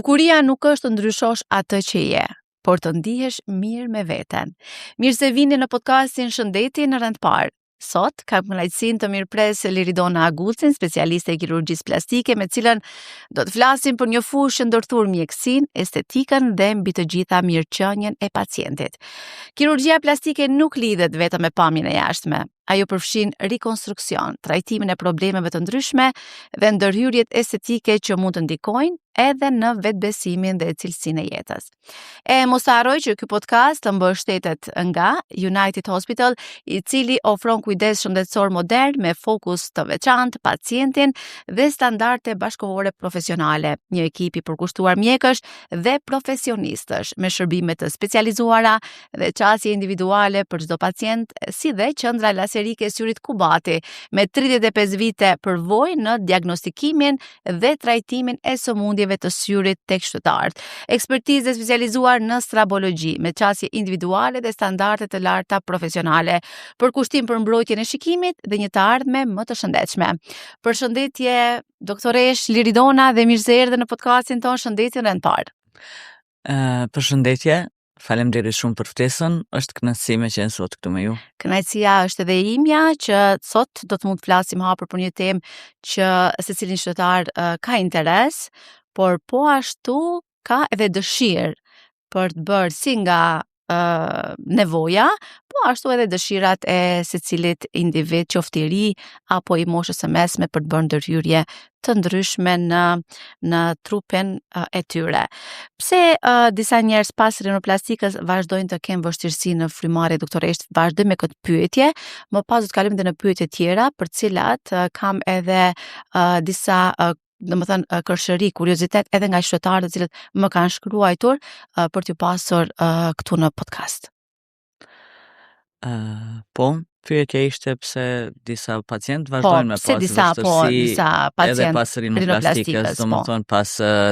Bukuria nuk është të ndryshosh atë që je, por të ndihesh mirë me veten. Mirë se vini në podcastin Shëndeti në rend parë. Sot kam kënaqësinë të mirëpres Liridona Agullcin, specialiste e kirurgjisë plastike, me cilën do të flasim për një fushë që ndërthur mjekësinë, estetikën dhe mbi të gjitha mirëqenien e pacientit. Kirurgjia plastike nuk lidhet vetëm me pamjen e jashtme. Ajo përfshin rikonstruksion, trajtimin e problemeve të ndryshme dhe ndërhyrjet estetike që mund të ndikojnë edhe në vetbesimin dhe cilësinë e jetës. E mos harroj që ky podcast të mbështetet nga United Hospital, i cili ofron kujdes shëndetësor modern me fokus të veçantë pacientin dhe standarde bashkëkohore profesionale, një ekip i përkushtuar mjekësh dhe profesionistësh me shërbime të specializuara dhe çësje individuale për çdo pacient, si dhe qendra laserike e syrit Kubati me 35 vite përvojë në diagnostikimin dhe trajtimin e sëmundjeve të syrit tek qytetarët. Ekspertizë specializuar në strabologji me çësje individuale dhe standarde të larta profesionale, për kushtim për mbrojtjen e shikimit dhe një të ardhme më të shëndetshme. Përshëndetje doktoresh Liridona dhe mirë se erdhe në podcastin ton Shëndeti në rend parë. Përshëndetje. Faleminderit shumë për ftesën, është kënaqësi me qenë sot këtu me ju. Kënaqësia është edhe imja që sot do të mund të flasim hapur për një temë që secilin qytetar ka interes, por po ashtu ka edhe dëshirë për të bërë si nga nevoja, po ashtu edhe dëshirat e secilit individ, qoftë i ri apo i moshës së mesme, për të bërë ndërhyrje të ndryshme në trupin e tyre. Pse disa njerëz pas rinoplastikës vazhdojnë të kenë vështirësi në frymarrje, doktoresh, vazhdoj me këtë pyetje, më pas do të kalojmë edhe në pyetje tjera, për cilat kam edhe disa kërshëri, kuriozitet edhe nga qytetarët të cilët më kanë shkruar për t'ju pasur këtu në podcast. Po, pyetja ishte pse disa pacient vazhdojnë me pas vështirësi edhe pas rinoplastikës, domethënë pas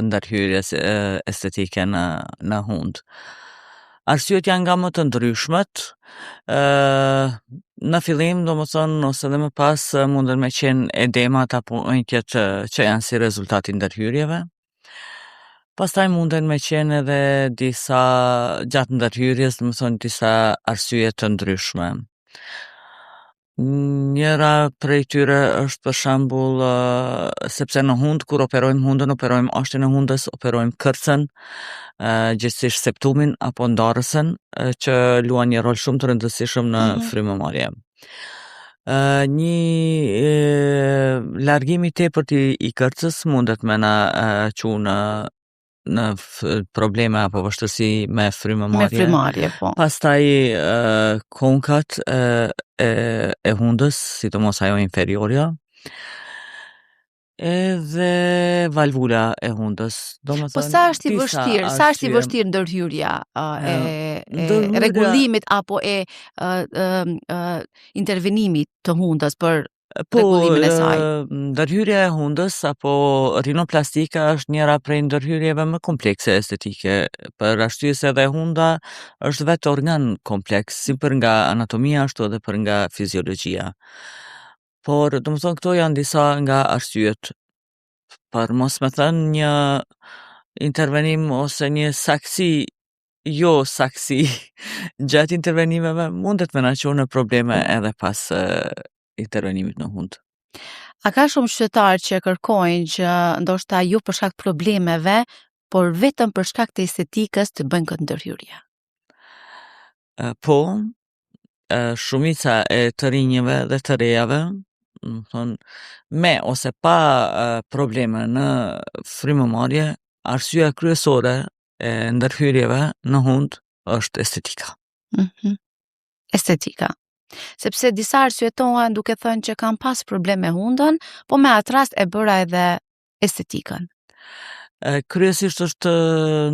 ndërhyrjes estetike në hund. Arsyet janë nga më të ndryshmet. Në fillim, domethënë, ose dhe më pas munden me qenë edemat apo ënqjet që janë si rezultati ndërhyrjeve. Pastaj munden me qenë edhe disa gjatë ndërhyrjes, domethënë disa arsye të ndryshme. Njëra prej tyre është për shembull sepse në hund, kur operojmë hundën, operojmë ashtin e hundës, operojmë kërcën, gjithsesi septumin apo ndarësën, që luan një rol shumë të rëndësishëm në frymëmarrje. Një largim i tepërt i kërcës mundet me na çu në probleme apo vështirësi me frymëmarrje. Po. Pastaj konkat e hundës, sidomos ajo inferiorja, edhe valvula e hundës. Po sa është i vështirë ndërhyrja e rregullimit apo e intervenimit të hundës për rregullimin e saj? Ndërhyrja e hundës apo rinoplastika është njëra prej ndërhyrjeve më komplekse estetike, për arsye se edhe hunda është vetë organ kompleks, si për nga anatomia ashtu edhe për nga fiziologjia. Por, domethënë, këto janë disa nga arsyet. Për mos me thënë, një intervenim ose një saksi gjatë intervenimeve mundet me na çu në probleme edhe pas intervenimit në hund. A ka shumë qytetarë që kërkojnë që ndoshta jo për shkak të problemeve, por vetëm për shkak të estetikës të bëjnë këtë ndërhyrje? Po, shumica e të rinjeve dhe të rejave, me ose pa probleme në frymëmarrje, arsyeja kryesore e ndërhyrjeve në hund është estetika. Estetika. Sepse disa arsyetohen duke thënë që kanë pas probleme me hundën, po me atë rast e bëra edhe estetikën. Kryesisht është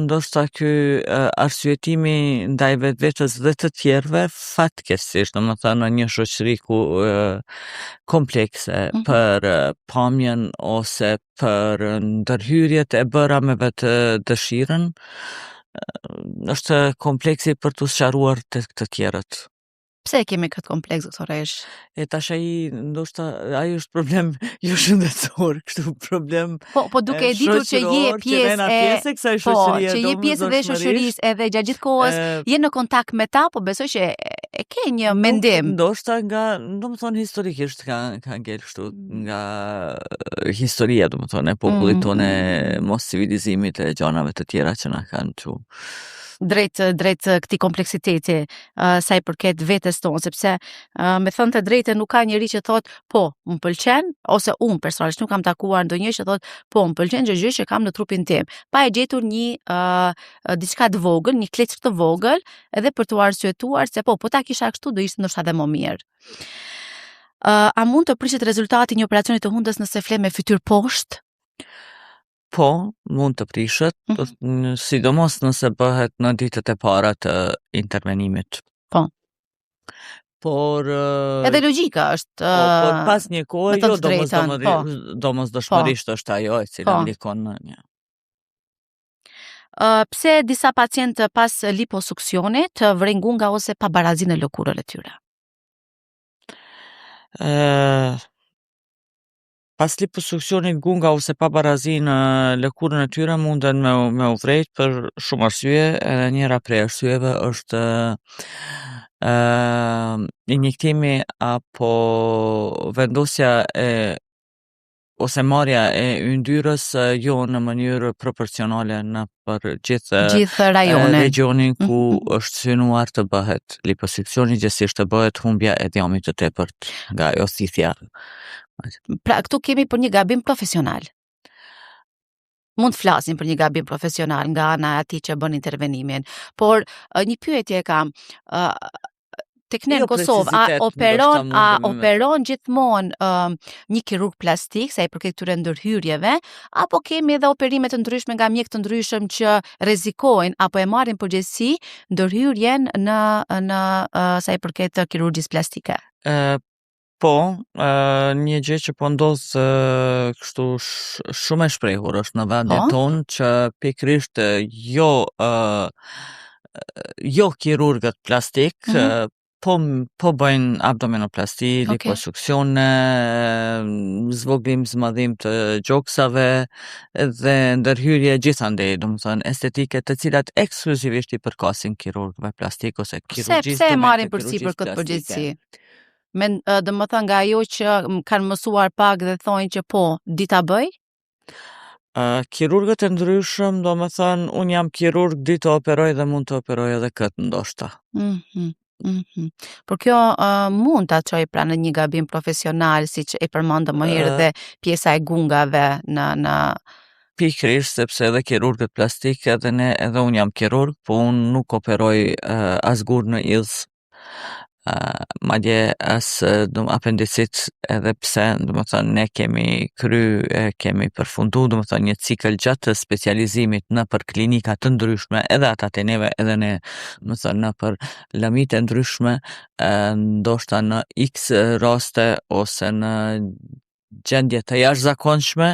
ndoshta ky arsyetimi ndaj vetvetes dhe të tjerëve fatkeqësisht, domethënë në një shoqëri ku komplekse për pamjen ose për ndërhyrjet e bëra me vetë dëshirën, është kompleksi për t'u sqaruar të tjerët. Pse kemi këtë kompleks, doktoresh? E tash ndoshta ai është problem jo shëndetësor, kështu problem Po duke e ditur që je shoqëror, që jena pjesë e kësaj shoqërie, që je pjesë dhe shoqërisë edhe gjatë gjithë kohës je në kontakt me ta, po besoj që e ke një mendim. Ndoshta domethënë historikisht ka ngel kështu nga historia, domethënë e popullit tonë, mos civilizimit e gjanave të tjera që na kanë çu drejt këtij kompleksiteti sa i përket vetes tonë, sepse me thënë të drejtën nuk ka njeri që thot po, më pëlqen, ose unë personalisht nuk kam takuar ndonjë që thot po, më pëlqen çdo gjë që kam në trupin tim, pa e gjetur një diçka të vogël, një kleckë të vogël, edhe për t'u arsyetuar se po ta kisha kështu do ishte ndoshta edhe më mirë. A mund të prishet rezultati një operacioni të hundës nëse fle me fytyrë poshtë? Po, mund të prishet, sidomos nëse bëhet në ditët e para të intervenimit. Po. Por edhe logjika është por pas një kohe jo domosdoshmërisht është ajo e cila ndikon në një. Pse disa pacientë pas liposuksionit vren gunga ose pabarazi në lëkurën e tyre? Pas liposuksionit gunga ose pabarazi në lëkurën e tyre munden me u vrejt për shumë arsye, edhe njëra prej arsyeve është injektimi apo vendosja ose marrja e yndyrës jo në mënyrë proporcionale në për gjithë regionin ku është synuar të bëhet liposuksioni, gjithsesi të bëhet humbja e djamit të tepërt nga ajo thithja. Pra, këtu kemi për një gabim profesional. Mund të flasim për një gabim profesional nga ana e atij që bën intervenimin, por një pyetje kam, tek ne në Kosovë, a operon gjithmonë një kirurg plastik sa i përket këtyre ndërhyrjeve, apo kemi edhe operime të ndryshme nga mjek të ndryshëm që rrezikojnë apo e marrin përgjegjësi ndërhyrjen në sa i përket kirurgjisë plastike? Po, një gjë që po ndodh kështu shumë e shprehur është në vendin tonë që pikërisht jo kirurgët plastik po bëjnë abdominoplasti, liposuksione, zvoglim, zmadhim të gjoksave dhe ndërhyrje gjithandej, domethënë estetike, të cilat ekskluzivisht i përkasin kirurgëve plastik ose kirurgjisë. Pse e marrin përsipër këtë përgjegjësi? Domethënë nga ajo që kanë mësuar pak dhe thonë që po, di ta bëj? Kirurgët e ndryshëm, domethënë unë jam kirurg, di të operoj dhe mund të operoj edhe këtë ndoshta. Por kjo mund ta çoj pra në një gabim profesional, siç e përmendëm më herët dhe pjesa e gungave në pikërisht sepse edhe kirurgët plastik edhe unë jam kirurg, po unë nuk operoj asgur në idhës. Madje as apendicit, edhe pse domethënë ne kemi përfundu domethënë një cikël gjatë të specializimit në për klinika të ndryshme, edhe ata të neve, edhe ne domethënë në për lëmit e ndryshme, ndoshta në X raste ose në gjendje të jashtëzakonshme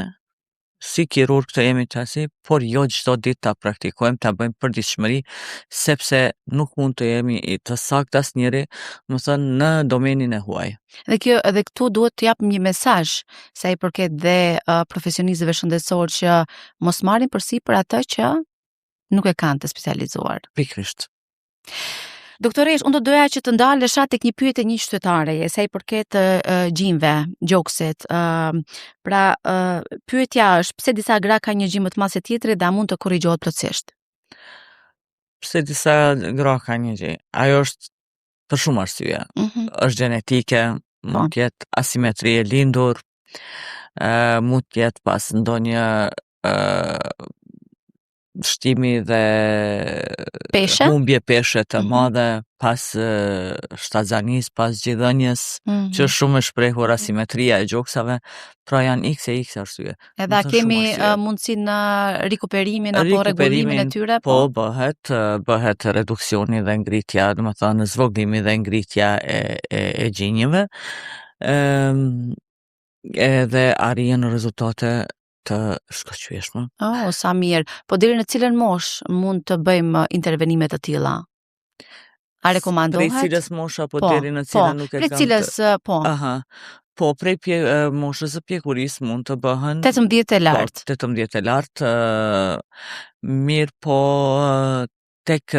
si kirurg të jemi qasi, por jo çdo ditë ta praktikojmë, ta bëjmë përditshmëri, sepse nuk mund të jemi të saktë asnjëri, domethënë në domenin e huaj. Edhe këtu duhet të jap një mesazh sa i përket dhe profesionistëve shëndetësor që mos marrin përsipër atë që nuk e kanë të specializuar. Pikërisht. Doktoresh, unë do doja që të ndalesha tek një pyetje një qytetareje sa i përket gjimve, gjoksit. Pra, pyetja është pse disa gra kanë një gjimë më të madh se tjetri dhe a mund të korrigjohet plotësisht? Pse disa gra kanë një gjimë? Ajo është për shumë arsye. Është gjenetike, mund të jetë asimetri e lindur, mund të jetë pas ndonjë shtimi dhe humbje peshe të madhe pas shtatzanis, pas gjithënjës, që është shumë e shprehur asimetria e gjoksave, pra janë x e x arsye. Edhe kemi mundësi në rikuperimin apo rregullimin e tyre? Po, bëhet reduksioni dhe ngritja, domethënë zvoglimi dhe ngritja e gjinjeve, edhe arrihen rezultate të shkëlqyeshme. Sa mirë. Po deri në cilën moshë mund të bëjmë intervenime të tilla? A rekomandohet? Prej cilës mosha apo Po, deri në po, cilën nuk e prej kam cilës, po, Aha. Po, prej moshës së pjekurisë mund të bëhen 18 e lartë. 18 e lartë, mirë po tek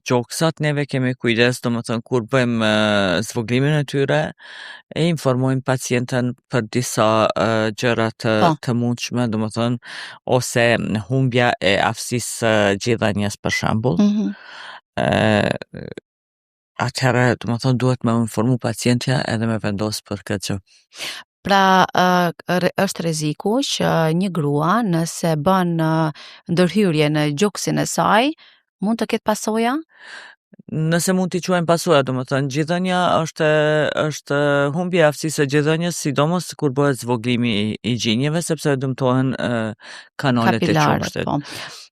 gjoksat neve kemi kujdes, domethënë kur bëjmë zvoglimin e tyre, e informojmë pacientën për disa gjëra Po. të mundshme, domethënë ose humbja e aftësisë së gjithëdhënies për shembull. Mhm. Atëherë, domethënë duhet me informu pacientja edhe me vendos për këtë gjë. Pra, është rreziku që një grua nëse bën ndërhyrje në gjoksin e saj, mund të ketë pasoja? Nëse mund t'i quajmë pasoja, domethënë gjithëdhënia është humbja e aftësisë së gjithëdhënies, sidomos kur bëhet zvoglimi i gjinjeve, sepse dëmtohen kanalet e Kapilarët, qumshtit. po.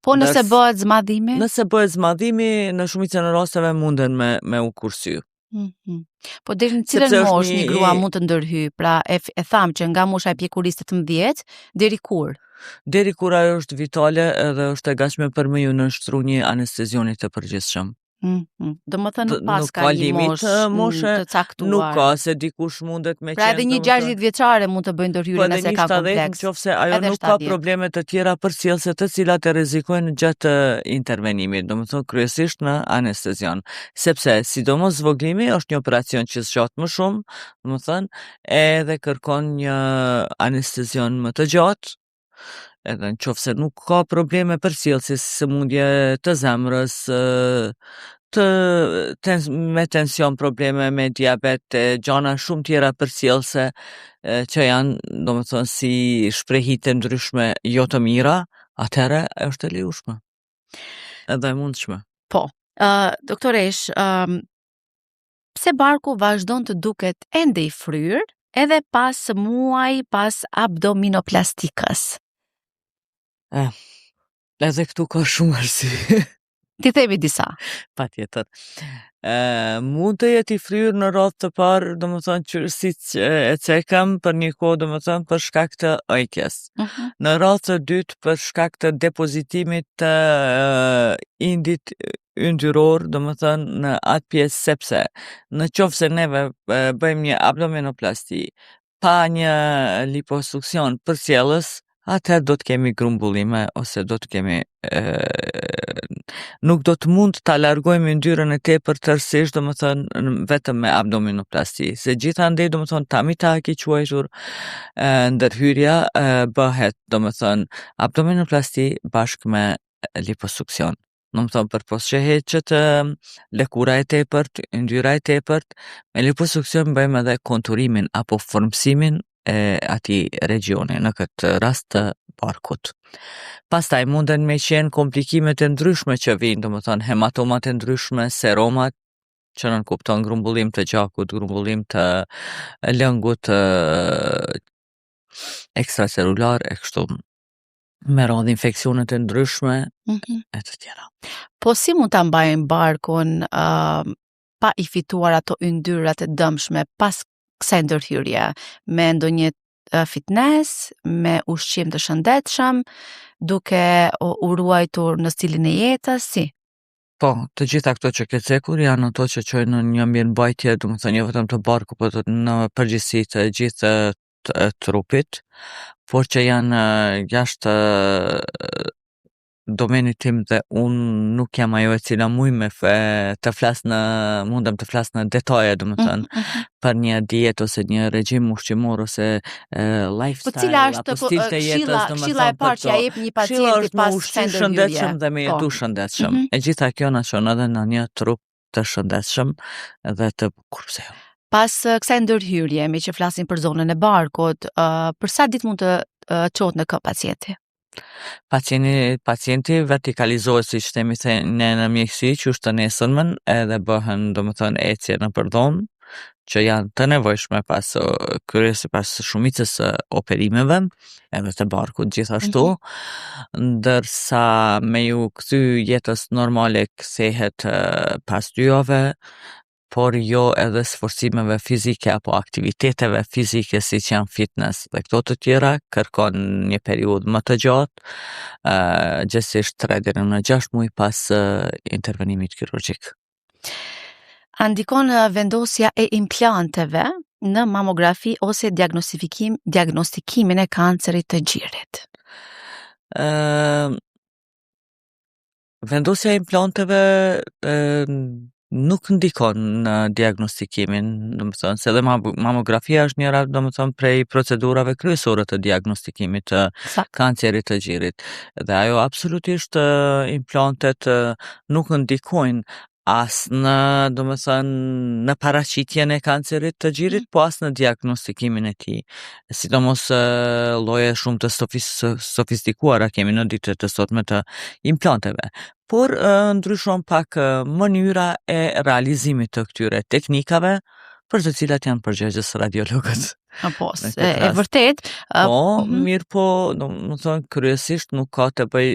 Po nëse bëhet zmadhimi? Nëse bëhet zmadhimi, në shumicën e rasteve munden me u kursy. Mhm. Po deri në cilën Sepse është moshë një grua mund të ndërhyj? Pra e tham që nga mosha e pjekurisë 18 deri kur? Deri kur ajo është vitale edhe është e gatshme për me ju nënshtru një anestezioni të përgjithshëm. Domethënë nuk pas ka një moshë të caktuar. Nuk ka, se dikush mundet me pra edhe një 60 vjeçare mund të bëjë ndërhyrje nëse ka kompleks. Nëse ajo nuk ka probleme të tjera përcjellëse të cilat e rrezikojnë gjatë intervenimit, domethënë kryesisht në anestezion, sepse sidomos zvoglimi është një operacion që zgjat më shumë, domethënë edhe kërkon një anestezion më të gjatë. Edhe në qofë se nuk ka probleme përcjellëse si sëmundje të zemrës, me tension, probleme me diabet, gjana shumë tjera përcjellëse që janë, domethënë, si shprehite ndryshme jo të mira, atëherë është e lejushme. Edhe e mundshme. Po. Doktoresh, pse barku vazhdon të duket ende i fryrë edhe pas muaj pas abdominoplastikës? Edhe këtu ka shumë arsye. Ti themi disa. Patjetër. Mund të jetë i fryrë në radhë të parë, domethënë që siç e cekëm për një kohë, domethënë për shkak të ëjkjes. Në radhë të dytë për shkak të depozitimit të indit yndyror, domethënë në atë pjesë, sepse në qoftë se neve bëjmë një abdominoplasti pa një liposuksion përcjellës, atëherë do të kemi grumbullime ose do të kemi nuk do të mund ta largojmë yndyrën e tepër tërësisht, domethënë vetëm me abdominoplasti. Se gjithandej, domethënë tummy-tuck i quajtur, ndërhyrja bëhet, domethënë abdominoplasti bashkë me liposuksion. Domethënë përpos që heqet lëkura e tepërt, yndyra e tepërt, me liposuksion bëjmë edhe konturimin apo formësimin e atij regioni, në këtë rast të barkut. Pastaj munden me qenë komplikimet e ndryshme që vijnë, domethënë hematomat e ndryshme, seromat, që nënkupton grumbullim të gjakut, grumbullim të lëngut ekstracelular, e kështu me radhë infeksionet e ndryshme e të tjera. Po si mund ta mbajmë barkun pa i fituar ato yndyrat e dëmshme pas kësaj ndërhyrje, me ndonjë fitness, me ushqim të shëndetshëm, duke u ruajtur në stilin e jetës, si? Po, të gjitha këto që ke cekur janë ato që çojnë në një mirëmbajtje, domethënë jo vetëm të barku, por në përgjithësi të gjithë të trupit, por që janë jashtë domenit tim dhe unë nuk jam ajo e cila mundem të flas në detaje, domethënë për një dietë ose një regjim ushqimor ose lifestyle. Po cila është këshilla e parë që ja jep një pacienti pas ushqim shëndetshëm dhe me jetu shëndetshëm. E gjitha kjo na çon edhe në një trup të shëndetshëm dhe të bukur. Pas kësaj ndërhyrje, me që flasim për zonën e barkut, për sa ditë mund të çohet në kë pacienti? Pacienti vertikalizohet, siç themi ne në mjekësi, që është të nesërmën, edhe bëhen, domethënë, ecje në përdhomë, që janë të nevojshme pas shumicës operimeve, edhe të barkut gjithashtu, ndërsa me ju kthy jetës normale kthehet pas 2 javë, por jo edhe sforcimeve fizike apo aktiviteteve fizike si që janë fitness dhe këto të tjera, kërkon një periudhë më të gjatë, gjithsesi 3 deri në 6 muaj pas intervenimit kirurgjik. A ndikon vendosja e implanteve në mamografi ose diagnostikimin e kancerit të gjirit? Vendosja e implanteve nuk ndikon në diagnostikimin, domethënë se edhe mamografia është njëra domethënë prej procedurave kryesore të diagnostikimit të kancerit të gjirit. Dhe ajo absolutisht implantet nuk ndikojnë as në domethënë në paraqitjen e kancerit të gjirit, po as në diagnostikimin e tij. Sidomos lloje shumë të sofistikuara kemi në ditët e sotme të implanteve. Por ndryshon pak mënyra e realizimit të këtyre teknikave për të cilat janë përgjegjës radiologët. Po, e vërtet. Po, mirë po, domethënë kryesisht nuk ka të bëj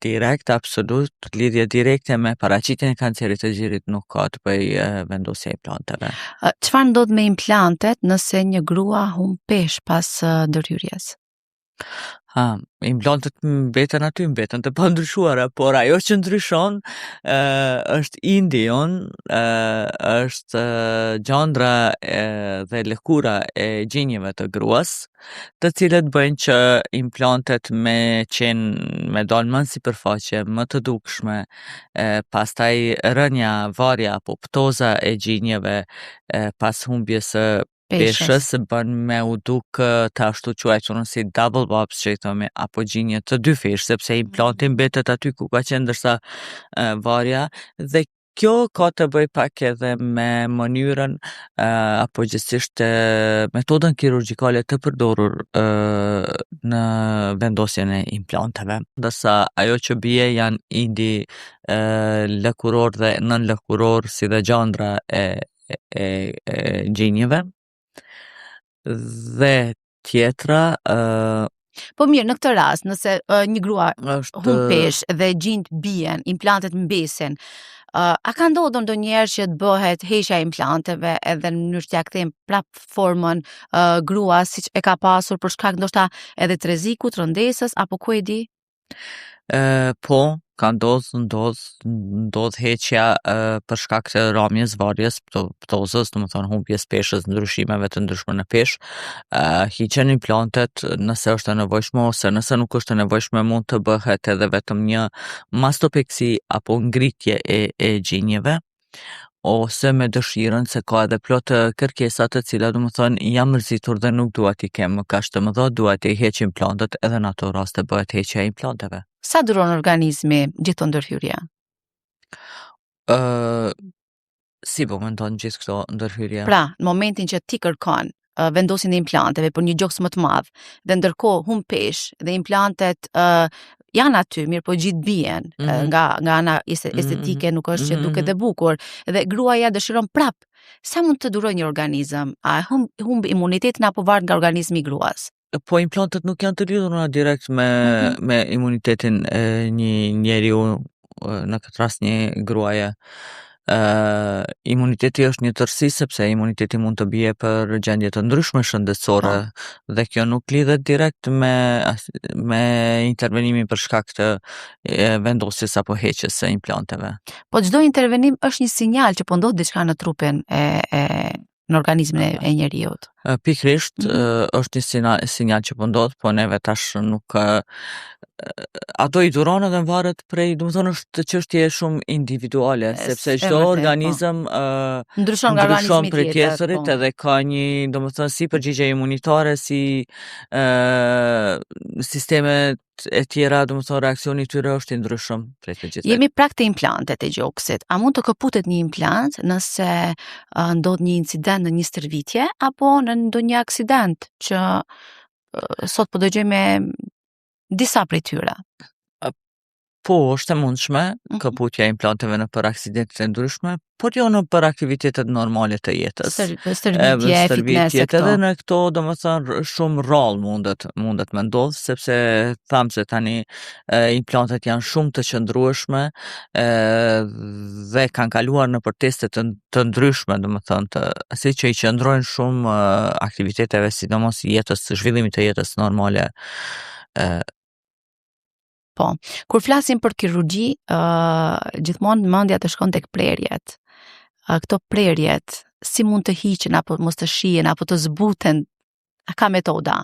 direkt, absolut, lidhje direkte me paraqitjen e kancerit të gjirit nuk ka të bëj vendosja e implanteve. Çfarë ndodh me implantet nëse një grua humb peshë pas ndërhyrjes? Implantet mbeten të pandryshuara, por ajo që ndryshon është indion, është gjandra dhe lëkura e gjinjeve të gruas, të cilët bëjnë që implantet me dalë më në sipërfaqe, më të dukshme, pastaj rënja, varja apo ptoza e gjinjeve pas humbjes së peshës bën me u duk të ashtu quajtur si double bobs që i thomi, apo gjinje të dy fesh, sepse implanti mbetet aty ku ka qenë, ndërsa varja, dhe kjo ka të bëj pak edhe me mënyrën apo gjithsesht metodën kirurgjikale të përdorur në vendosjen e implanteve. Ndërsa ajo që bie janë indi lëkuror dhe nën lëkuror, si dhe gjandra e gjinjeve. Dhe tjetra Po mirë, në këtë rast, nëse një grua humb peshë dhe gjinjt bien, implantet mbesin, a ka ndodhur ndonjëherë që të bëhet heqja e implanteve edhe në mënyrë që ja kthejmë prap formën gruas siç e ka pasur për shkak ndoshta edhe të rrezikut, rëndesës apo ku e di? Po, ka ndodh heqja për shkak të ramjes, varjes, ptozës, domethënë humbjes peshës, ndryshimeve të ndryshme në peshë. Hiqen implantet nëse është e nevojshme, ose nëse nuk është e nevojshme mund të bëhet edhe vetëm një mastopeksi apo ngritje e gjinjeve, ose me dëshirën se ka edhe plot kërkesa të cilat domethënë jam mërzitur dhe nuk dua t'i kem më kaq të mëdha, dua t'i heq implantet, edhe në ato raste bëhet heqja e implanteve. Sa duron organizmi gjithë të ndërhyrje? Si po mendon gjithë këto ndërhyrje? Pra, në momentin që ti kërkon vendosjen e implanteve për një gjoks më të madh, dhe ndërkohë humb peshë dhe implantet janë aty, mirë po gjithë bien, nga ana estetike nuk është që duket e bukur, dhe gruaja dëshiron prap. Sa mund të durojë një organizëm? A humb imunitetin apo varet nga organizmi i gruas? Po implantet nuk janë të lidhura direkt me imunitetin e një njeriu, në këtë rast një gruaje. Imuniteti është një tërësi, sepse imuniteti mund të bie për gjendje të ndryshme shëndetësore, dhe kjo nuk lidhet direkt me intervenimin për shkak të vendosjes apo heqjes së implanteve. Po çdo intervenim është një sinjal që po ndodh diçka në trupin në organizmin e njeriut. Pikrisht, është një sinjal që po ndodh, po neve tash nuk ato i duron edhe varet prej, domethënë është çështje shumë individuale, sepse çdo organizëm ndryshon nga organizmi prej tjetrit, edhe ka një, domethënë, si përgjigje imunitare, si sistemet e tjera, domethënë reaksioni i tyre është i ndryshëm prej të gjithë. Jemi prag të implantet e gjoksit. A mund të këputet një implant nëse ndodh një incident në një stërvitje apo në ndonjë aksident që sot po dëgjojmë disa prej tyre? Po, është e mundshme këputja e implanteve në për aksidente të ndryshme, por jo në për aktivitetet normale të jetës. Stërvitje, fitness e këto. Edhe në këto, domethënë, shumë rrallë mundet me ndodh, sepse thamë se tani implantet janë shumë të qëndrueshme dhe kanë kaluar në për teste të ndryshme, domethënë, si që i qëndrojnë shumë aktiviteteve, sidomos jetës, zhvillimit të jetës normale. Po, kur flasim për kirurgji, gjithmonë mendja të shkon tek prerjet. këto prerjet, si mund të hiqen apo mos të shihen apo të zbuten? A ka metoda?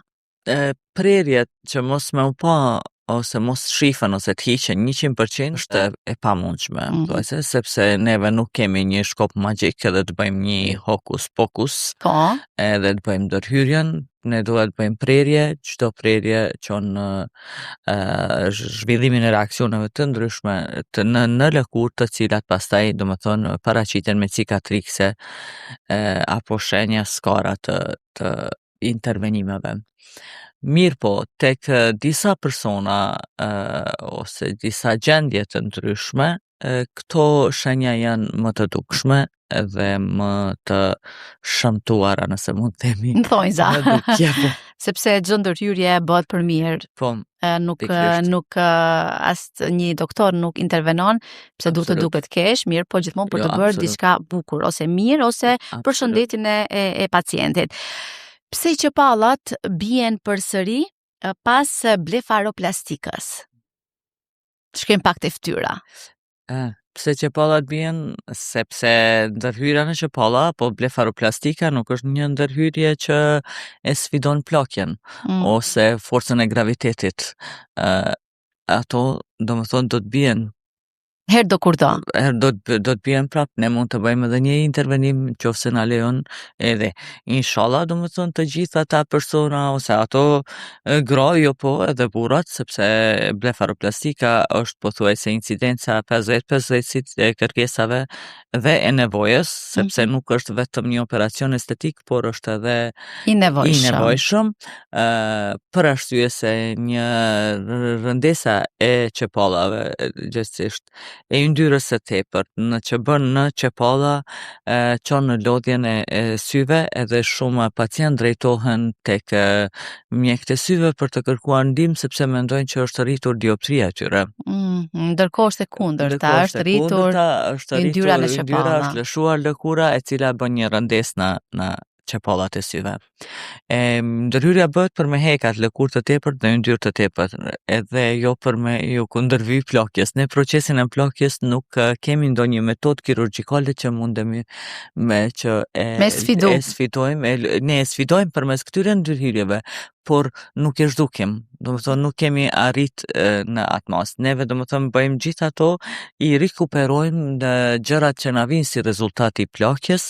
Prerjet që mos me u pa ose mos shifen ose të hiqen 100% është e pamundshme, thuajse, sepse neve nuk kemi një shkop magjik edhe të bëjmë një hokus pokus, Po, edhe të bëjmë ndërhyrjen, ne duhet bëjmë prerje, çdo prerje çon zhvillimin e reaksioneve të ndryshme në lëkurë, të cilat pastaj domethënë paraqiten me cikatrikse apo shenja skara të intervenimeve. Mirë po, tek disa persona ose disa gjendje të ndryshme, këto shenja janë më të dukshme edhe më të shëmtuara, nëse mund të themi. në thonjza. Në dukje, po. Sepse çdo ndërhyrje bëhet për mirë. Po, Nuk as një doktor nuk intervenon pse duhet të Absolut. duket keq, mirë, po gjithmonë për Jo, të bërë absolut. diçka bukur ose mirë ose për Absolut. shëndetin e pacientit. Pse qepallat bien përsëri pas blefaroplastikës? Shkem pak te fytyra. Pse qepallat bien, sepse ndërhyrja në qepalla apo blefaroplastika nuk është një ndërhyrje që e sfidon plakjen ose forcën e gravitetit. Ato domethënë do të bien Herë do kur do. do të bien prapë, ne mund të bëjmë edhe një intervenim nëse na lejon, edhe inshallah domethënë të gjitha ata persona ose ato gra, jo po edhe burrat, sepse blefaroplastika është pothuajse incidenca 50-50 e kërkesave dhe e nevojës, sepse nuk është vetëm një operacion estetik, por është edhe I nevojshëm. nevojshëm, për arsye se një rëndesa e qepallave gjithsesi e yndyrës së tepërt në që bën në qepalla çon në lodhjen e syve, edhe shumë pacient drejtohen tek mjekët e syve për të kërkuar ndihmë sepse mendojnë që është rritur dioptria e tyre. Ndërkohë është e kundërta, është rritur yndyra në qepalla. Yndyra është lëshuar lëkura e cila bën një rëndesë në qepallat e syve. Ndërhyrja bëhet për me hekat lëkurë të tepërt dhe yndyrë të tepërt, edhe jo për me ju kundërvy plakjes. Ne procesin e plakjes nuk kemi ndonjë metodë kirurgjikale që mundemi me sfidojmë, ne e sfidojmë përmes këtyre ndërhyrjeve, por nuk e zhdukim, domethënë nuk kemi arrit në atë mas. Neve domethënë bëjmë gjithë ato, i rikuperojmë në gjërat që na vinë si rezultati i plakjes,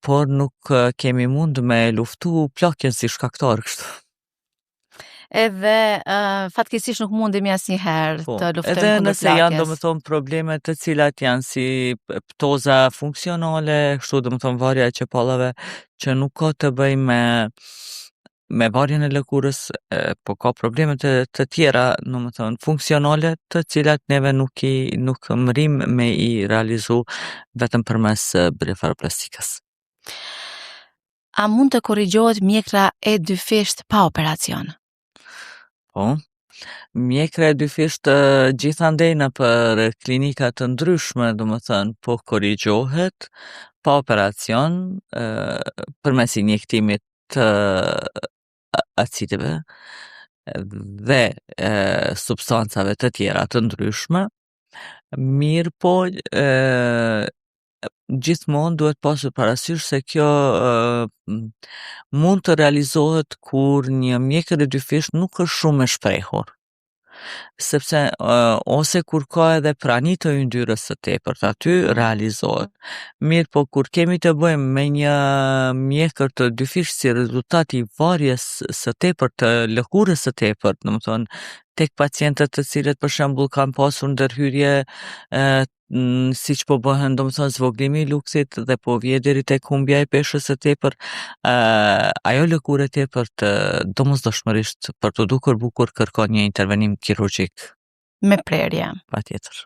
por nuk kemi mund me luftu plakjen si shkaktar kështu. Edhe fatkeqësisht nuk mundemi asnjëherë të luftojmë kundër Edhe nëse janë plakjes. domethënë probleme të cilat janë si ptoza funksionale, kështu domethënë varja e qepallave që nuk ka të bëjë me varjen e lëkurës, po ka probleme të tjera, domethënë funksionale, të cilat neve nuk mrim me i realizu vetëm përmes blefaroplastikës. A mund të korrigjohet mjekra e dyfisht pa operacion? Po, mjekra e dyfisht gjithandej në për klinika të ndryshme, domethënë, po korrigjohet pa operacion, përmes injektimit të acideve dhe substancave të tjera të ndryshme. Mirë po, gjithmonë duhet pasur parasysh se kjo mund të realizohet kur një mjekër e dyfisht nuk është shumë e shprehur. Sepse ose kur ka edhe prani të yndyrës së tepërt, aty realizohet. Mirë po kur kemi të bëjmë me një mjekër të dyfisht si rezultati i varjes së tepërt të lëkurës së tepërt, domethënë tek pacientët të cilët për shembull kanë pasur ndërhyrje siç po bëhen domethënë zvoglimi i luksit dhe po vije deri tek humbja e peshës së tepërt, ajo lëkurë e tepërt domosdoshmërisht për të dukur bukur kërkon një intervenim kirurgjik. Me prerje. Patjetër.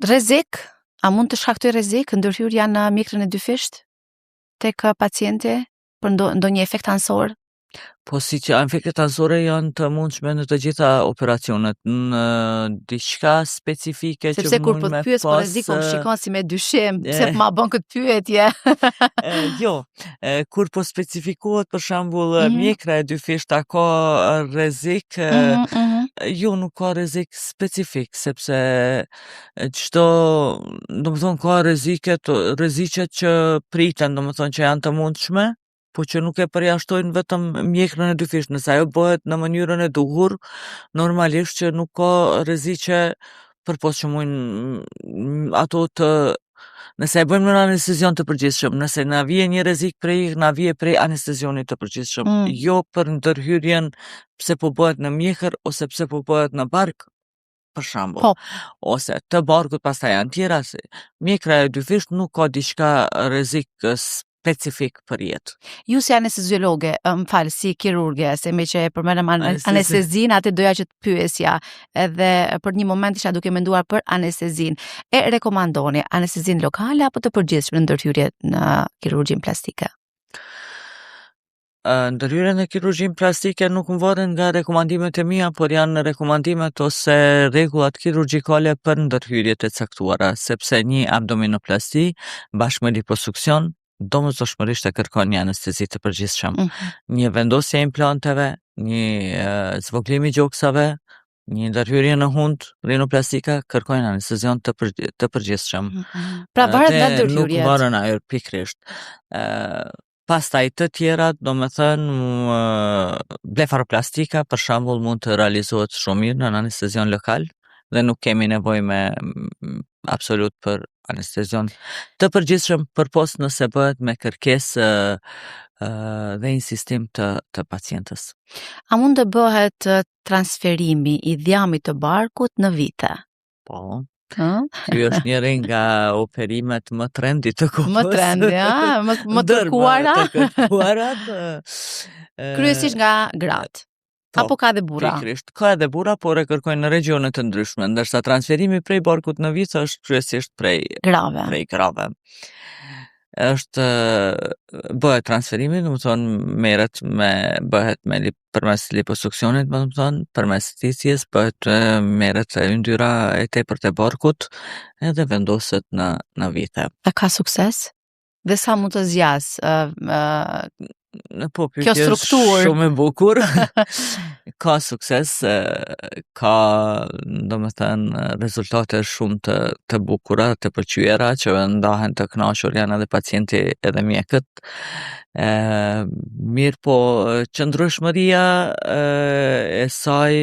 Rrezik, a mund të shkaktojë rrezik ndërhyrja në mjekrën e dyfisht tek pacienti për ndonjë efekt ansor? Po si që infektet anësore janë të mundshme në të gjitha operacionet, në diçka specifike sepse që kur mund po me të pyes për rrezik, po më shikon si me dyshim, pse ma bën këtë pyetje? Jo, kur po specifikohet për shembull mjekra e dyfisht, a ka rrezik, Jo, nuk ka rrezik specifik, sepse çdo, domethënë ka rreziqet që priten, domethënë që janë të mundshme, po që nuk e përjashtojnë vetëm mjekrën e dyfisht. Nëse ajo bëhet në mënyrën e duhur, normalisht që nuk ka rreziqe përpos që ato të nëse e bëjmë në anestezion të përgjithshëm, nëse na vije një rrezik na vije prej anestezionit të përgjithshëm, jo për ndërhyrjen pse po bëhet në mjekër ose pse po bëhet në bark, për shembull. Po. Ose të barkut pastaj janë tjera se mjekra e dyfisht nuk ka diçka rrezik specifik për jetë. Ju si anesteziologe, më falë, si kirurge, se me që e përmenëm anestezin, atë doja që të pyesja, edhe për një moment isha duke menduar për anestezin. E rekomandoni anestezin lokale apo të përgjithshme në ndërhyrje në kirurgjin plastike? Ndërhyrjen në kirurgjin plastike nuk më varen nga rekomandimet e mia, por janë rekomandimet ose rregullat kirurgjikale për ndërhyrjet e caktuara, sepse një abdominoplasti bashkë me liposuksion domosdoshmërisht e kërkon një anestezi të përgjithshëm. Një vendosje e implanteve, një zvoglim i gjoksave, një ndërhyrje në hund, rinoplastika kërkojnë anestezion të përgjithshëm. Pra varet nga ndërhyrjet. Nuk varen ajo pikrisht. Pastaj të tjerat, domethënë blefaroplastika për shembull mund të realizohet shumë mirë në anestezion lokal dhe nuk kemi nevojë me absolut për anestezion të përgjithshëm përpos nëse bëhet me kërkesë dhe insistim të pacientës. A mund të bëhet transferimi i dhjamit të barkut në vite? Po. Ky është njëri nga operimet më trendi të kohës. Më trendi, më kërkuarat. Kryesisht nga gratë. Apo ka dhe burra? Pikrisht, ka edhe burra, por e kërkojnë në regione të ndryshme, ndërsa transferimi prej barkut në vite është kryesisht prej grave. Bëhet transferimi, domethënë bëhet përmes liposuksionit, domethënë përmes stisjes merret yndyra e tepërt e barkut edhe vendoset në vite. A ka sukses? Dhe sa mund të zgjas kjo strukturë? Shumë e bukur. Ka sukses, ka domethënë rezultate shumë të bukura, të pëlqyera që ndahen të kënaqur janë edhe pacienti edhe mjekët. Mirë po, qëndrueshmëria e saj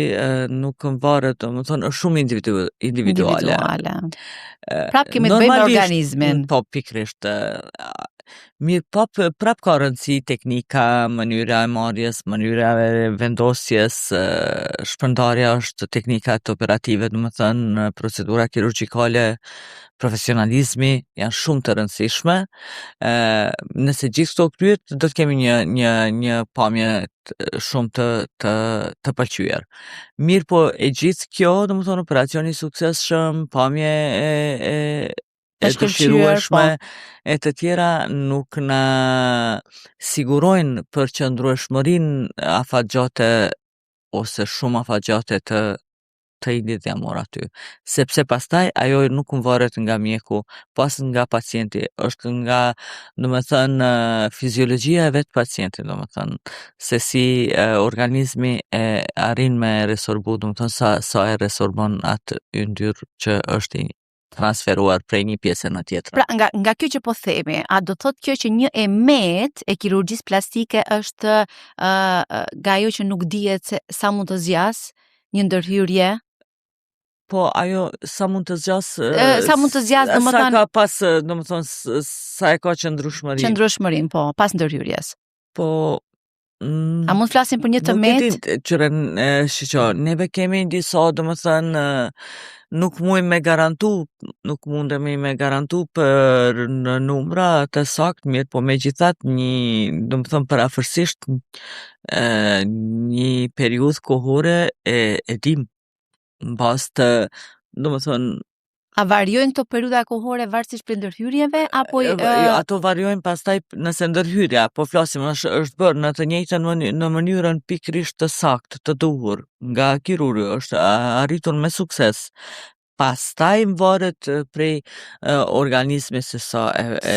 nuk varet, domethënë është shumë individuale. Prap kemi të bëjmë me organizmin. Po, pikrisht. Mirë, prap ka rëndësi teknika, mënyra e marrjes, mënyra e vendosjes, shpërndarja është teknikat operative, domethënë procedura kirurgjikale, profesionalizmi janë shumë të rëndësishme. Nëse gjithë këto kryet, do të kemi një pamje shumë të pëlqyer. Mirë po, e gjithë kjo, domethënë operacioni suksesshëm, pamje e dëshirueshme, e të tjera nuk na sigurojnë për qëndrueshmërinë afatgjate ose shumë afatgjate të indit jamor aty. Sepse pastaj ajo nuk varet nga mjeku, pas nga pacienti, është nga, domethënë, fiziologjia e vetë pacientit, domethënë, se si organizmi e arrin me resorbu, domethënë sa e resorbon atë yndyrë që është transferuar prej një pjesë në tjetrën. Pra, nga kjo që po themi, a do thot kjo që një emet e kirurgjisë plastike është nga ajo që nuk dihet se sa mund të zgjas një ndërhyrje? Po, ajo sa mund të zgjas, domethënë sa ka pas, domethënë sa e ka qëndrueshmërinë. Qëndrueshmërinë, po, pas ndërhyrjes. Po, a mund flasim për një tëmet? Neve kemi disa, domethënë, nuk mundemi me garantu për në numra të saktë, mirë, po megjithatë domethënë parafërsisht një periudhë kohore e dim mbas të, domethënë, a variojnë këto periudha kohore varësisht për ndërhyrjeve apo ato variojnë pastaj nëse ndërhyrja, po flasim është bërë në të njëjtën në mënyrën pikërisht të saktë, të duhur nga kirurgu, është arritur me sukses. pastaj varet prej organizmi se sa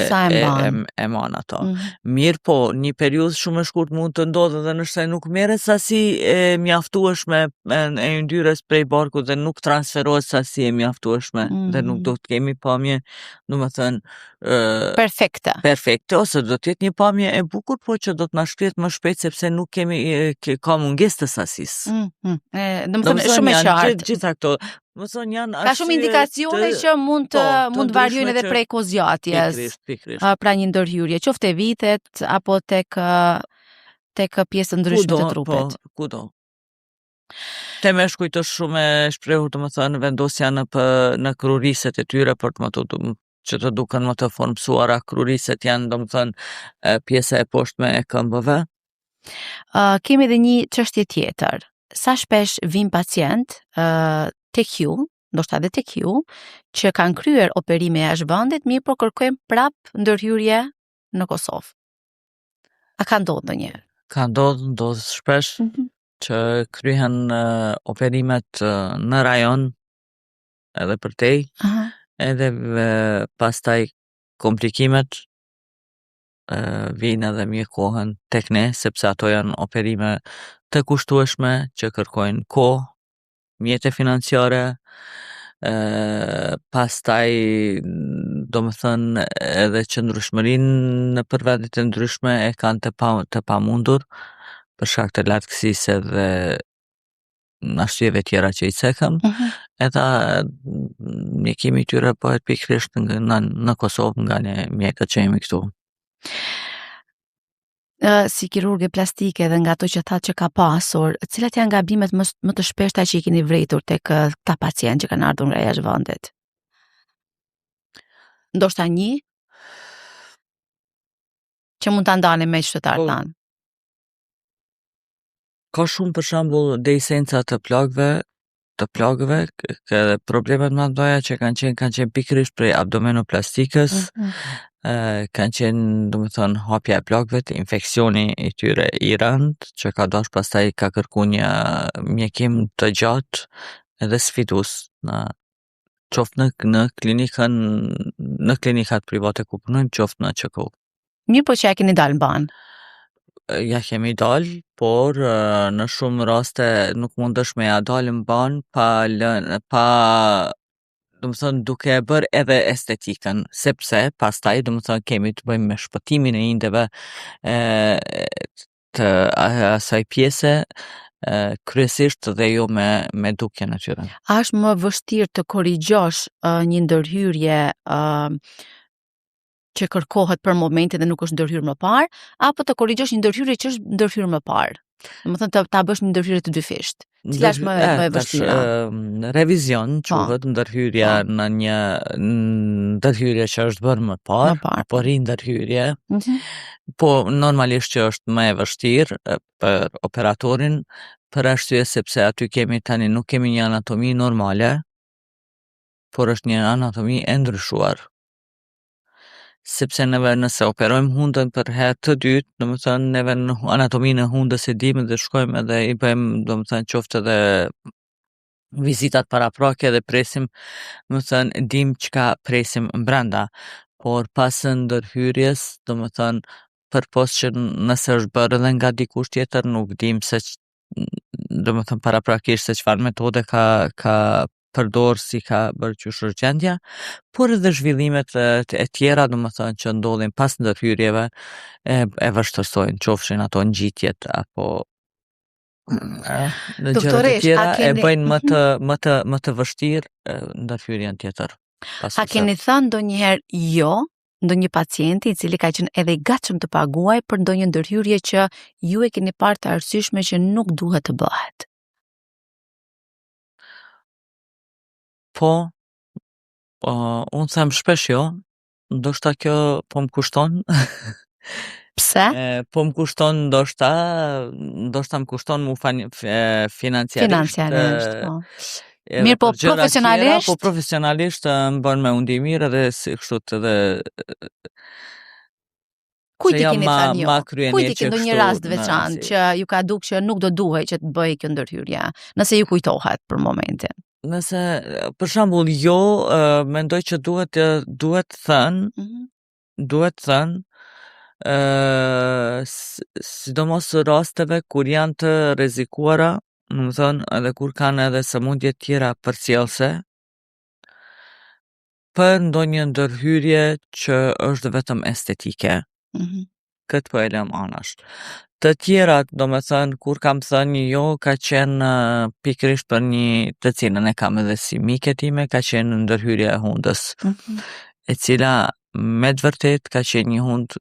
Sa e mban. e man ato. Mirë po, një periudhë shumë e shkurt mund të ndodhë dhe nëse nuk merret sasi e mjaftueshme e yndyrës prej barkut dhe nuk transferohet sasi e mjaftueshme dhe nuk do të kemi pamje, perfekte, ose do të jetë një pamje e bukur, po që do të na shkret më shpejt sepse nuk kemi ka mungesë të sasisë. Domethënë shumë e qartë. Gjitha këto, janë ka shumë indikacione që mund të variojnë edhe prej kozgjatjes. Pikrisht. Pra një ndërhyrje, qoftë vitet apo tek pjesë ndryshme të trupit. Kudo. Te meshkujt është shumë e shprehur, domethënë vendosja në kruriset e tyre për që të duken më të formsuara. Kruriset janë domethënë pjesa e poshtme e këmbëve. Kemi edhe një çështje tjetër. Sa shpesh vin pacient tek ju, ndoshta edhe tek ju, që kanë kryer operime jashtë vendit, mirë po kërkojmë prap ndërhyrje në Kosovë. A ka ndodhur ndonjëherë? Ka ndodhur shpesh që kryhen operimet në rajon edhe përtej, edhe pastaj komplikimet vijnë edhe mjekohen tek ne, sepse ato janë operime të kushtueshme që kërkojnë kohë, mjete financiare, pastaj domethënë edhe qëndrueshmërinë në përvendet e ndryshme e kanë të pamundur për shkak të lartësisë edhe arsyeve tjera që i cekëm, edhe mjekimi i tyre bëhet pikërisht në Kosovë nga ne mjekët që jemi këtu. Si kirurge plastike dhe nga ato që thatë që ka pasur, cilat janë gabimet më të shpeshta që i keni vretur tek këta pacientë që kanë ardhur nga jashtë vendit? Ndoshta një që mund ta ndani me qytetarët tanë. Ka shumë, për shembull, dehiscenca të plagëve, edhe problemet më të mëdha që kanë qenë pikërisht prej abdomenoplastikës, kanë qenë, domethënë, hapja e plagëve, infeksioni i tyre i rënd, që ka dash pastaj ka kërkuar një mjekim të gjatë edhe sfidues qoftë në klinikat private ku punojmë, qoftë në QK. Mirë po që ja keni dalë mban. Ja kemi dalë, por në shumë raste nuk mundesh me ja dalë mban pa domethënë duke e bërë edhe estetikën, sepse pastaj domethënë kemi të bëjmë me shpëtimin e indeve të asaj pjese, kryesisht dhe jo me dukjen e tyre. A është më vështirë të korrigjosh një ndërhyrje që kërkohet për momentin dhe nuk është ndërhyrë më parë, apo të korrigjosh një ndërhyrje që është ndërhyrë më parë? Domethënë ta bësh një ndërhyrje të dyfisht. Cila është më e vështira? Revizion quhet ndërhyrja në një ndërhyrje që është bërë më parë, po rindërhyrje. Po normalisht që është më e vështirë për operatorin, për arsye sepse aty nuk kemi një anatomi normale, por është një anatomi e ndryshuar. Sepse neve nëse operojmë hundën për herë të dytë, domethënë neve në anatominë e hundës e dimë dhe shkojmë edhe i bëjmë, domethënë qoftë edhe vizitat paraprake dhe presim, domethënë dimë çka presim brenda, por pas ndërhyrjes, domethënë përpos që nëse është bërë edhe nga dikush tjetër, nuk dimë se domethënë paraprakisht se çfarë metode ka përdor, si ka bërë qysh është gjendja, por edhe zhvillimet e tjera, domethënë që ndodhin pas ndërhyrjeve e vështirësojnë, qofshin ato ngjitjet apo në gjërat e tjera e bëjnë më të vështirë ndërhyrjen tjetër. A keni thënë ndonjëherë jo ndonjë pacienti i cili ka qenë edhe i gatshëm të paguaj për ndonjë ndërhyrje që ju e keni parë të arsyeshme që nuk duhet të bëhet? Po, unë them shpesh jo, ndoshta kjo po më kushton. Pse? Po më kushton ndoshta më kushton mu financiarisht. Po. Mirë, po profesionalisht? Po profesionalisht më bën me undi mirë edhe si kështu edhe Kujt i keni thënë jo? Kujt i keni ndonjë rast veçantë që ju ka dukë që nuk do duhej që të bëhej kjo ndërhyrje, nëse ju kujtohet për momentin? Nëse, për shembull, jo, mendoj që duhet thënë, sidomos rasteve kur janë të rrezikuara, domethënë edhe kur kanë edhe sëmundje tjera përcjellse, për ndonjë ndërhyrje që është vetëm estetike. Këtë po e lëm anash. Të tjerat, domethënë, kur kam thënë jo, ka qenë pikërisht për një të cilën e kam edhe si mike time, ka qenë ndërhyrje e hundës, e cila me të vërtet ka qenë një hundë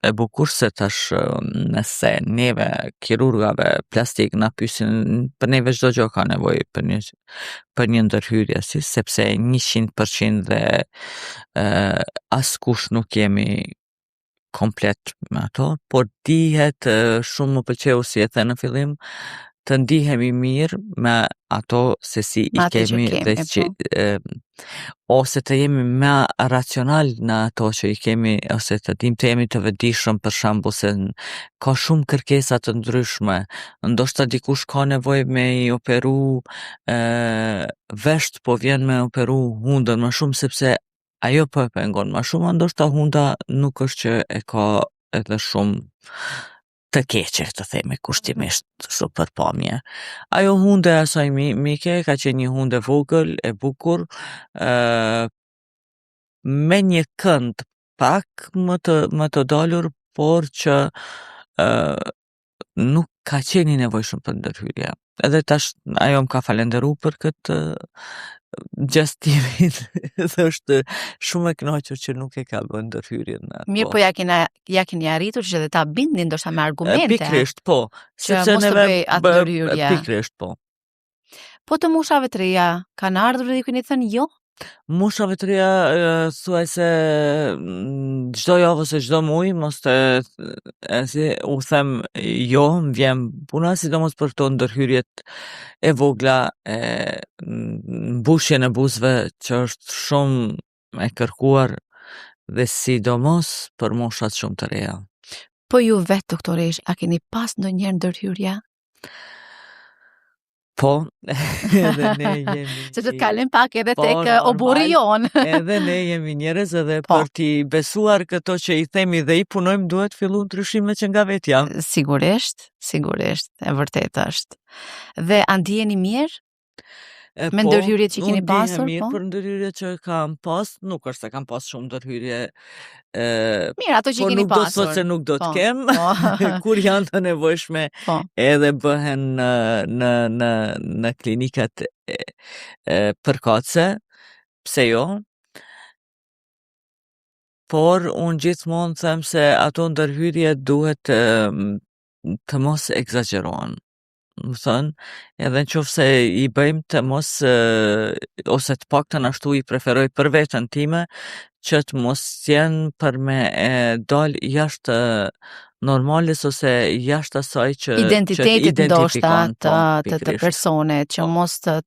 e bukur se tash nëse neve kirurgave plastik na pyesin për neve çdo gjë ka nevojë për një ndërhyrje, sepse 100% dhe askush nuk jemi komplet me ato, por dihet shumë më pëlqeu si e the në fillim, të ndihemi mirë me ato se si i kemi dhe që ose të jemi më racional në ato që i kemi, ose të dim të jemi të vetëdijshëm, për shembull se ka shumë kërkesa të ndryshme, ndoshta dikush ka nevojë me i operu vesht, po vjen me operu hundën më shumë sepse ajo po e pengon më shumë, ndoshta hunda nuk është që e ka edhe shumë të keqe, të themi kushtimisht, shumë përpamje. Ajo hunde e asaj mike ka qenë një hunde vogël, e bukur, me një kënd pak më të dalur, por që nuk ka qenë i nevojshëm për ndërhyrje. Edhe tash ajo më ka falenderu për këtë gjastimin dhe është shumë e kënaqur që nuk e ka bën ndërhyrjen. Mirë, po ja keni arritur që edhe ta bindni ndoshta me argumente. Pikërisht, po. Sepse mos të bëj atë ndërhyrje. Pikërisht, po. Po të mushave të reja, kanë ardhur dhe ju keni thënë jo? Mushave të reja, thuaj se çdo javë ose çdo muaj, mos të u them jo, më vjen puna, sidomos për këto ndërhyrjet e vogla, mbushjen e buzëve që është shumë e kërkuar dhe sidomos për moshat shumë të reja. Po ju vetë, doktoresh, a keni pas ndonjëherë ndërhyrje? Po, edhe ne jemi... Se të t'kallim pak edhe tek oburi jon. Edhe ne jemi njerëz edhe për t'i besuar këto që i themi dhe i punojmë, duhet fillu ndryshime që nga vetja. Sigurisht, e vërtet është. Dhe a ndiheni mirë? Me ndërhyrjet që keni pasur? Unë mirë për ndërhyrjet që kam pas, nuk është se kam pas shumë ndërhyrje, mirë, ato që keni pasur. Po nuk do të thotë se nuk do të kem, kur janë të nevojshme edhe bëhen në klinikat përkatëse, pse jo? Por unë gjithmonë them se ato ndërhyrje duhet të mos egzagerohen. Më thënë, edhe në qofë se i bëjmë të mos, ose të pak të nashtu i preferoj për vetën time, që të mos jenë për me dal jashtë normalis ose jashtë asaj që identitetit ndoshta të personit, që mos të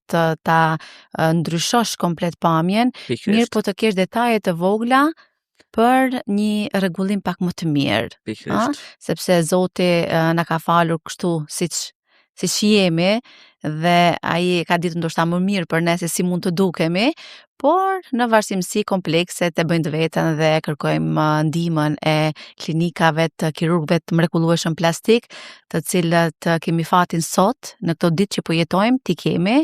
ta ndryshosh komplet pamjen, mirë po të kesh detaje të vogla për një rregullim pak më të mirë. Sepse Zoti na ka falur kështu siç jemi dhe ai ka ditur ndoshta më mirë për ne se si mund të dukemi, por në vazhdimsi komplekset e bëjnë të veten dhe kërkojmë ndihmën e klinikave të kirurgëve të mrekullueshëm plastik, të cilët kemi fatin sot në këto ditë që po jetojmë, ti kemi,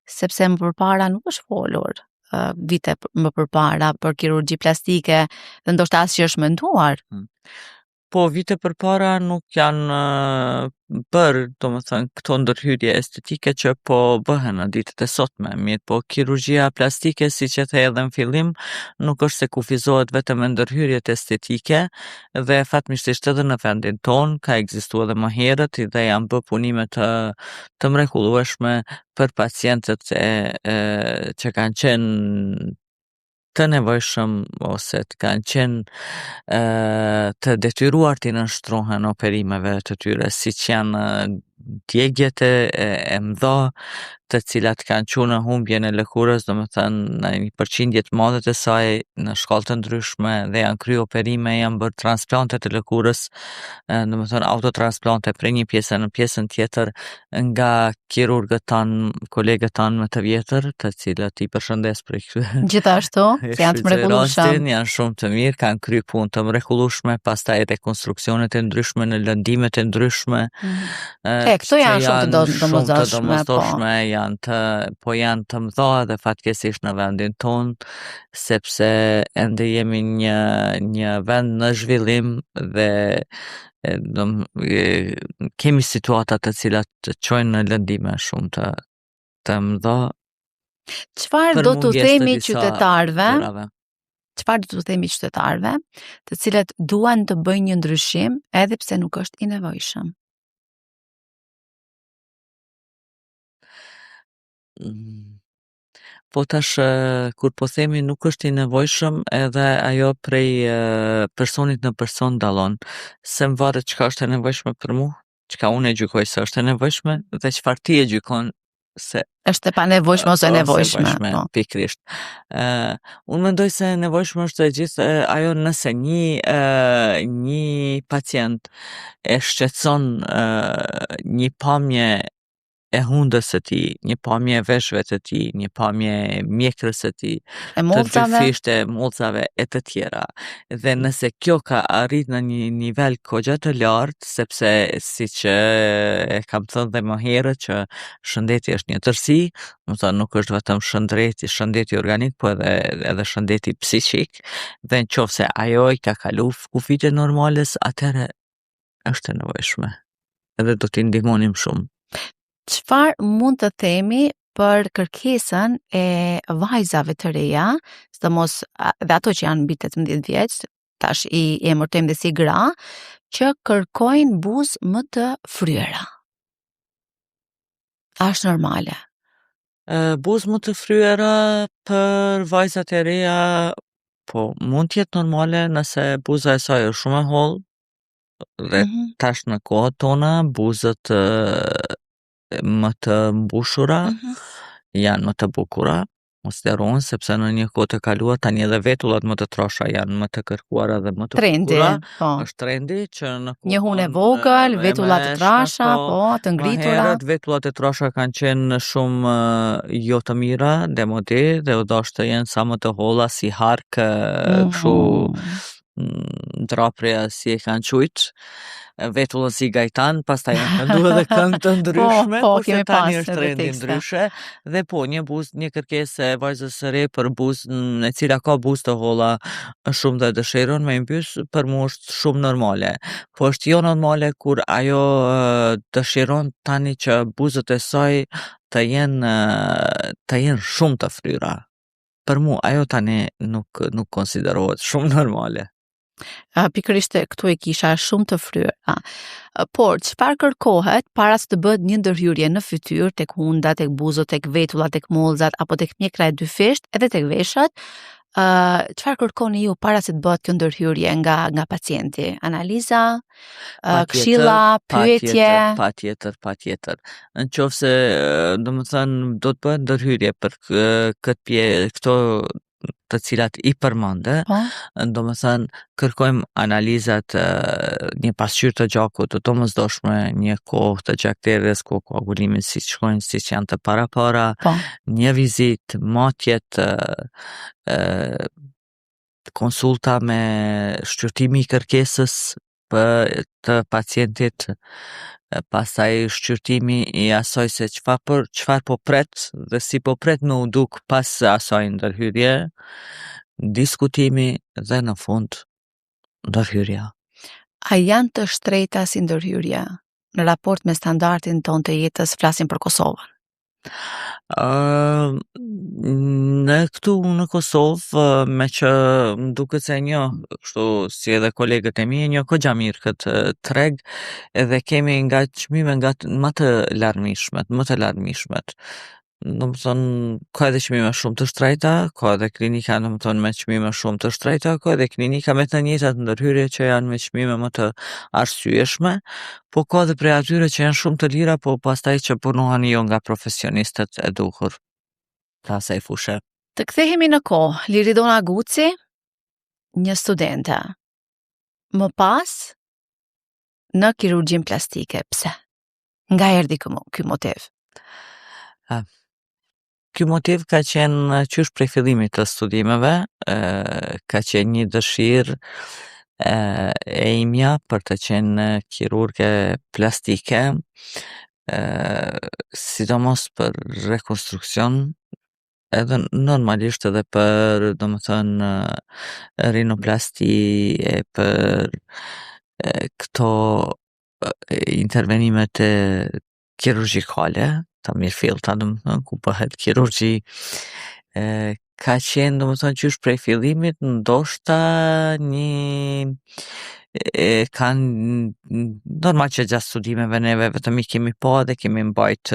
sepse më përpara nuk është folur vite më përpara për kirurgji plastike dhe ndoshta as që është menduar. Po vite përpara nuk janë bërë, domethënë, këto ndërhyrje estetike që po bëhen në ditët e sotme, mirë po kirurgjia plastike, siç e the edhe në fillim, nuk është se kufizohet vetëm me ndërhyrjet estetike dhe fatmirësisht edhe në vendin ton ka ekzistuar edhe më herët dhe janë bë punime të mrekullueshme për pacientët që kanë qenë të nevojshëm ose të kanë qenë të detyruar të nënshtrohen operimeve të tyre, siç janë djegjet e mëdha, të cilat kanë qenë në humbjen e lëkurës, domethënë në një përqindje të madhe të saj në shkallë të ndryshme dhe janë kryer operime, janë bërë transplante të lëkurës, domethënë autotransplante prej një pjese në pjesën tjetër nga kirurgët tanë, kolegët tanë më të vjetër, të cilët i përshëndes për Gjithashtu, se janë të mrekullueshëm. janë shumë të mirë, kanë kryer punë të mrekullueshme, pastaj edhe konstruksionet e ndryshme në lëndimet e ndryshme. Këto janë shumë të domosdoshme, po janë të mëdha dhe fatkesish në vendin ton, sepse ende jemi një vend në zhvillim dhe kemi situata të cilat të çojnë në lëndime shumë të mëdha. Çfarë do t'u themi qytetarëve? Çfarë do t'u themi qytetarëve, të cilët duan të bëjnë një ndryshim edhe pse nuk është i nevojshëm? Po tash kur po themi nuk është i nevojshëm, edhe ajo prej personit në person dallon, se më varet çka është e nevojshme për mu, çka unë e gjykoj se është e nevojshme dhe çfarë ti e gjykon se është e panevojshme ose e nevojshme. Pikrisht. Unë mendoj se e nevojshme është e gjithë ajo nëse një pacient e shqetëson një pamje e hundës së tij, një pamje e veshëve të tij, një pamje e mjekrës së tij, E mullcave, mullcave e të tjera. Dhe nëse kjo ka arrit në një nivel kogja të lartë, sepse siç e kam thënë dhe më herët që shëndeti është një tërësi, do të thonë nuk është vetëm shëndeti organik, po edhe shëndeti psiqik, dhe nëse ajo i ka kalu kufijtë normales, atëherë është e nevojshme. Edhe do t'i ndihmonim shumë. çfarë mund të themi për kërkesën e vajzave të reja, sidomos dhe ato që janë mbi 18 vjeç, tash i emërtojmë dhe si gra, që kërkojnë buzë më të fryera? A është normale? Buzë më të fryera për vajzat e reja, po mund t'jetë normale nëse buza e saj është shumë e hollë dhe tash në kohët tona buzët më të mbushura janë më të bukura, mos nderohen, sepse në një kohë të kaluar tani edhe vetullat më të trasha janë më të kërkuara dhe më të bukura. Është trendi që në një hunë e vogël, vetulla të trasha, të ngritura. Më herët vetullat e trasha kanë qenë shumë jo të mira, demode, dhe u dashur të jenë sa më të holla si hark, kështu ndraprja si e kanë quajtur. Vetullën si Gajtan, pastaj janë këndu edhe këngë të ndryshme, kurse tani është trendi ndryshe, dhe po një kërkesë e vajzës së re për buzën e cila ka buzë të holla shumë dhe dëshiron me mbys, për mua është shumë normale. Po është jo normale kur ajo dëshiron tani që buzët e saj të jenë shumë të fryera. Për mua ajo tani nuk konsiderohet shumë normale. Pikërisht këtu e kisha shumë të fryera. Por çfarë kërkohet para se të bëhet një ndërhyrje në fytyrë, tek hunda, tek buzët, tek vetullat, tek mollzat apo tek mjekra e dyfisht, edhe tek veshët? Çfarë kërkoni ju para se të bëhet kjo ndërhyrje nga pacienti? Analiza, këshilla, pyetje? Patjetër. Nëse domethënë do të bëhet ndërhyrje për këto të cilat i përmande, domethënë kërkojmë analizat, një pasqyrë të gjakut të domosdoshme, një kohë të gjakterës, kohë koagulimit si shkojnë, siç janë të para, një vizitë, matjet, konsulta me shqyrtimi i kërkesës të pacientit, pastaj shqyrtimi i asaj se çfarë po pret dhe si po pret me u duk pas asaj ndërhyrje, diskutimi dhe në fund ndërhyrja. A janë të shtrejta si ndërhyrje në raport me standardin ton të jetës, flasim për Kosovën? Në Kosovë, me që më duket se kështu si edhe kolegët e mi, kogja mirë këtë treg, edhe kemi nga çmime nga më të larmishmet. Domethënë, ka edhe çmime shumë të shtrejta, ka edhe klinika domethënë me çmime shumë të shtrejta, ka edhe klinika me të njëjtat ndërhyrje që janë me çmime më të arsyeshme, po ka edhe prej atyre që janë shumë të lira, po pastaj që punohen jo nga profesionistët e duhur të asaj fushë. Të kthehemi në kohë, Liridona Aguci, një studente. Më pas në kirurgjin plastike. Pse? Nga erdhi ky motiv? Ky motiv ka qenë qysh prej fillimit të studimeve, ka qenë një dëshirë e imja për të qenë kirurge plastike, sidomos për rekonstruksion, edhe normalisht edhe për, domethënë, rinoplasti e për këto intervenimet kirurgjikale, të mirëfillta, domethënë, ku bëhet kirurgji, ka qenë, domethënë, qysh prej fillimit, ndoshta një kanë normal që gjatë studimeve neve vetëm i kemi pa dhe kemi mbajt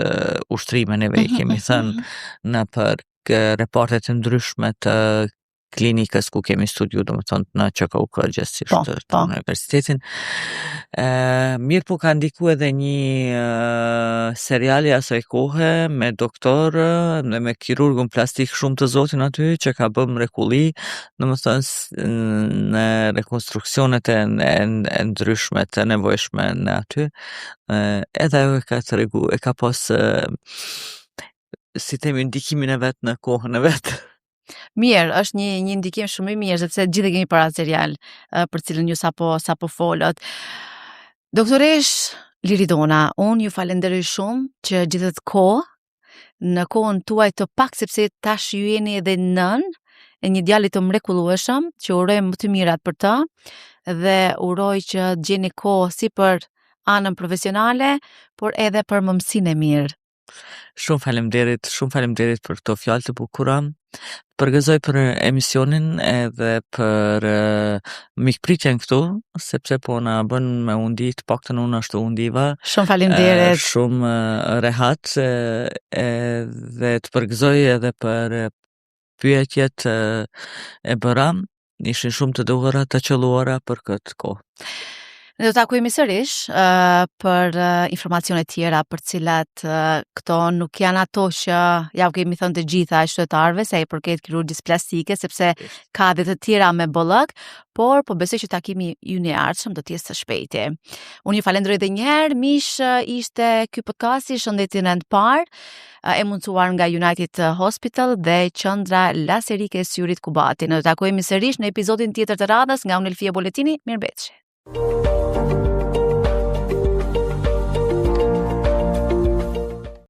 ushtrime neve i kemi thënë në për reportet e ndryshme të klinikës ku kemi studiu, domethënë në QKUK gjithsesi të universitetin. Mirë po ka ndiku edhe një serial i asaj kohe me doktor dhe me kirurgun plastik shumë të zotin aty që ka bërë mrekulli, domethënë në rekonstruksionet e ndryshme të nevojshme në aty. Edhe ajo e ka tregu, e ka pas si themi ndikimin e vet në kohën e vet. Mirë, është një ndikim shumë i mirë, sepse gjithë e kemi para serial për cilën ju sapo folët. Doktoresh Liridona, unë ju falenderoj shumë që gjithët kohë, në kohën tuaj të pak, sepse tash ju jeni edhe nën e një djalit të mrekullueshëm, që uroj më të mirat për të, dhe uroj që gjeni kohë si për anën profesionale, por edhe për mëmsinë e mirë. Shumë faleminderit për këto fjalë të bukura. Përgëzoj për emisionin edhe për mikpritjen këtu, sepse po na bën me undi, të paktën unë ashtu undiva. Shumë faleminderit. Shumë rehat dhe të përgëzoj edhe për pyetjet e bëra, ishin shumë të duhura, të qelluara për këtë kohë. Ne do takojmë sërish për informacione tjera për cilat këto nuk janë ato që ja u kemi thënë të gjitha qytetarëve sa i përket kirurgjisë plastike, sepse ka edhe të tjera me bollëk, por po besoj që takimi ynë i ardhshëm do të jetë së shpejti. Unë ju falenderoj edhe një herë, mish ishte ky podcast i Shëndetin Rend Par, e mundsuar nga United Hospital dhe qendra laserike e syrit Kubati. Ne do takojmë sërish në episodin tjetër të radhës nga Unë Elfia Boletini. Mirëmbëjtje.